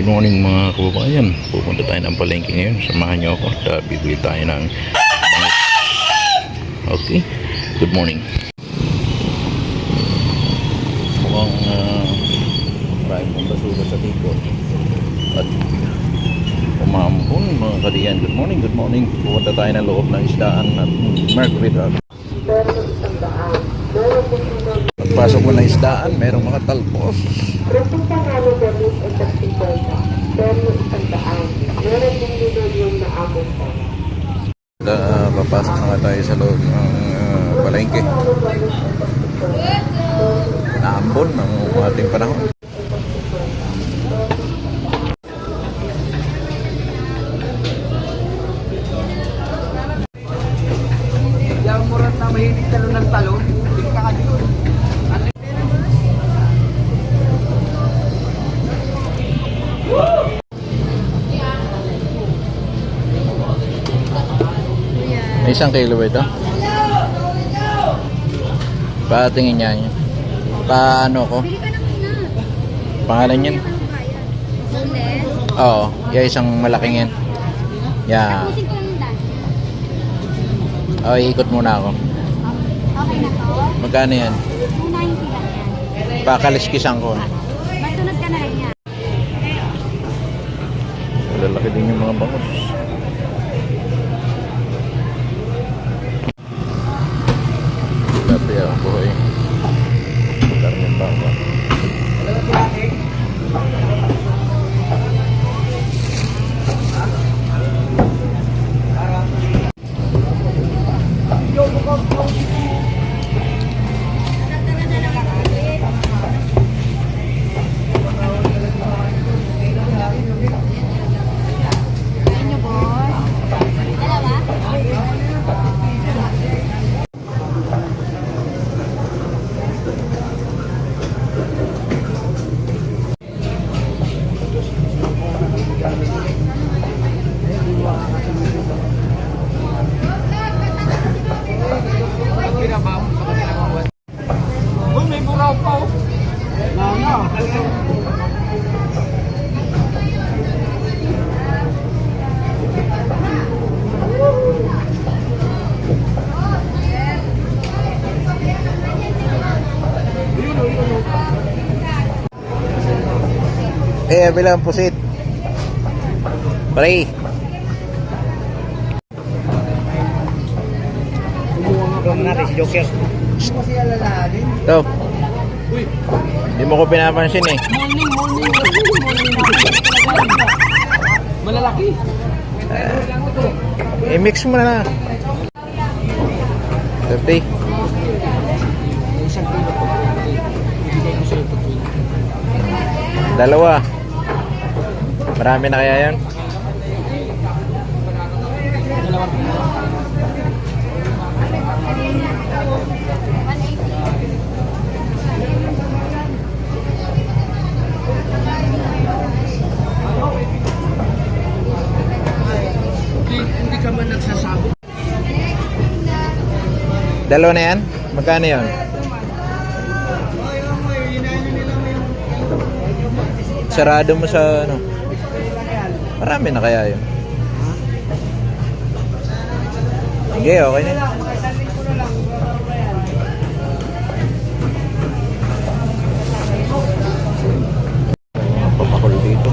morning mga kababayan. Pupunta tayo ng palengke ngayon. Samahan nyo ako. Bibili tayo ng bangus. Okay. Good morning. Mukhang maraming pong basura sa dito. At umampun mga kadiyan. Good morning, good morning. Pupunta tayo ng loob ng isdaan at Mercury Drug. Pagpasok mo na isdaan, merong mga talpos. Papasok na nga tayo sa loob ng palengke. Naambon ng ating panahon. Yung murat na mahilig talon ng talon, hindi ka ka dito. May 1 kilo ba ito? Patingin niya yun. Paano ko? Pangalan yan? Oo. Yung isang malaking yan. Yeah. Oh, ikot muna ako. Okay na to? Magkano yan? 290 lang yan. Pakaliskisan ko. Masunod ka na rin yan. Lalaki din yung mga bangus. Tapi ang buhay. Karning baka. Uy, may buraw pa oh. Bilang pusit. Pare. Joker. Kasi alalahanin. Ito. Uy. Hindi mo ko pinapansin eh. Morning. Malalaki. I-mix mo na. 50. Isang kilo po. Ibigay ko sa'yo ito. Dalawa. Marami na kaya yan? Dalawang kilo. Hindi ka man nagsasabi. Dalawa na yan? Magkano yun? Sarado mo sa ano? Marami na kaya yun? Sige, okay na. Papakul dito.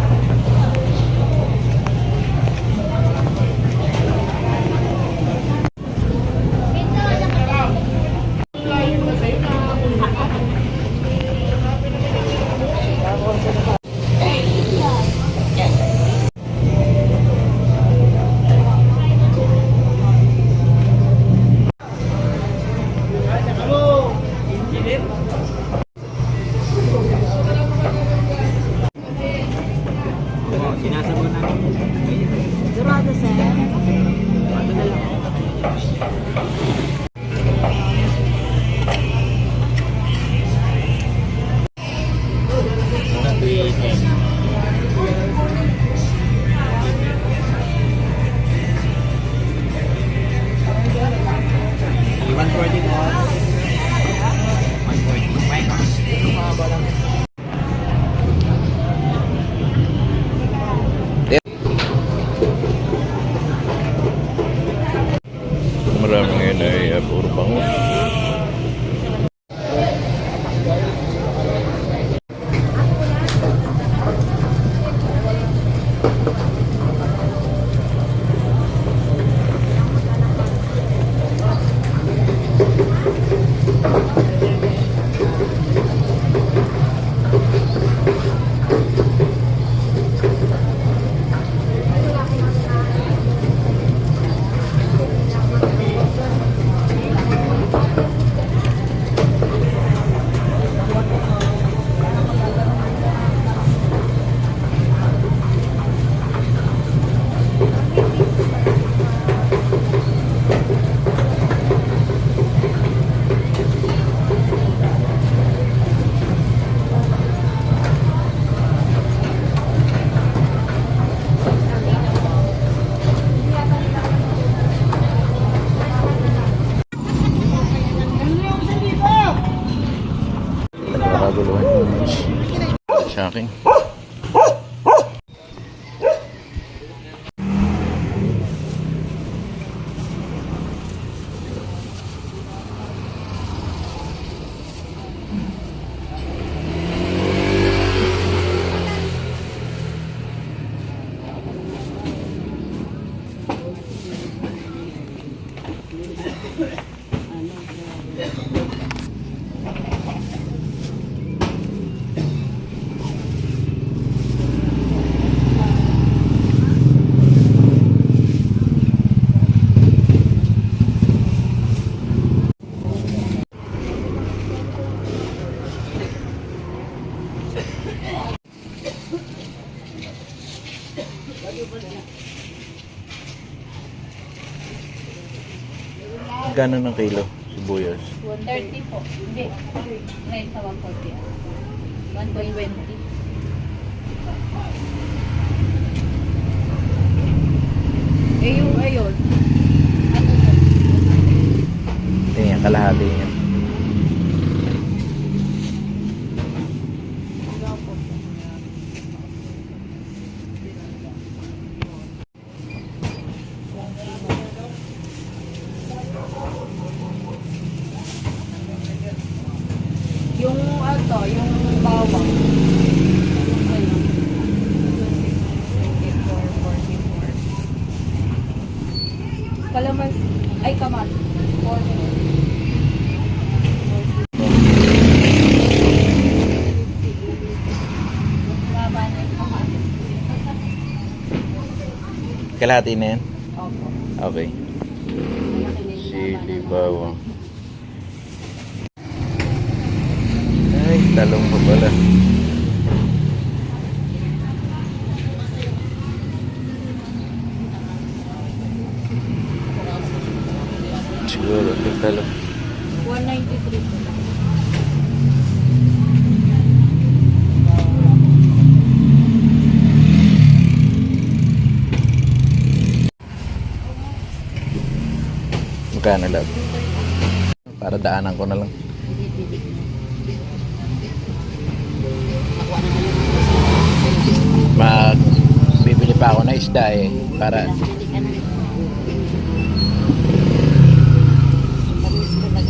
sa akin. Gano'n ng kilo? Sibuyas. 130 po. Hindi. Ngayon sa 140. 120. Eh yung ayun. Ano po? Yan, kalahati yan. Yung ano, yung bawang. Ayun. 24, 44. Kalamansi. Ay, kamat. 40. Baba na yung kamat. Kalahati na yan? Opo. Okay. Malaki na yung Sige, baba na. bawang. Ay, talong pa pala. Siguro, yung talong. 193 po. Magkano lang? Para daanan ko na lang. Bibili pa ako na isda eh. Para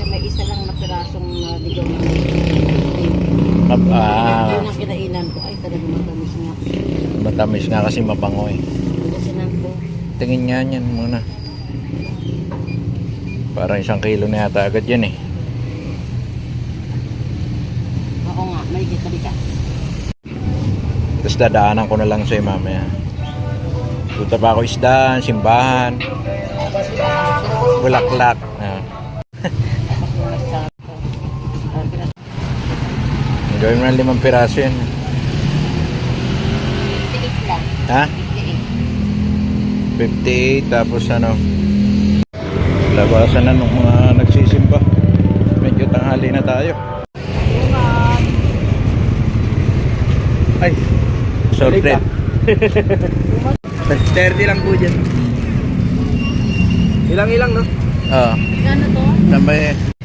May isa lang na pirasong ligaw na yun ang kinainan ko. Ay, talaga matamis nga. matamis nga kasi mabango eh. Kasi nang po. Tingin nga yan muna. Parang 1 kilo na yata agad yan eh. Oo nga, may kita-kita. Tapos dadaanan ko na lang sa'yo mamaya. Punta pa ako isdaan, simbahan, bulaklak. Gawin mo ng 5 piraso yan. Tiit lang. Ha? Tiit. 58 tapos ano, labasan na ng mga nagsisimba. Medyo tanghali na tayo. Ay, sorted. 30 lang po dyan. Ilang-ilang, no? Oo. Gano to? Tambay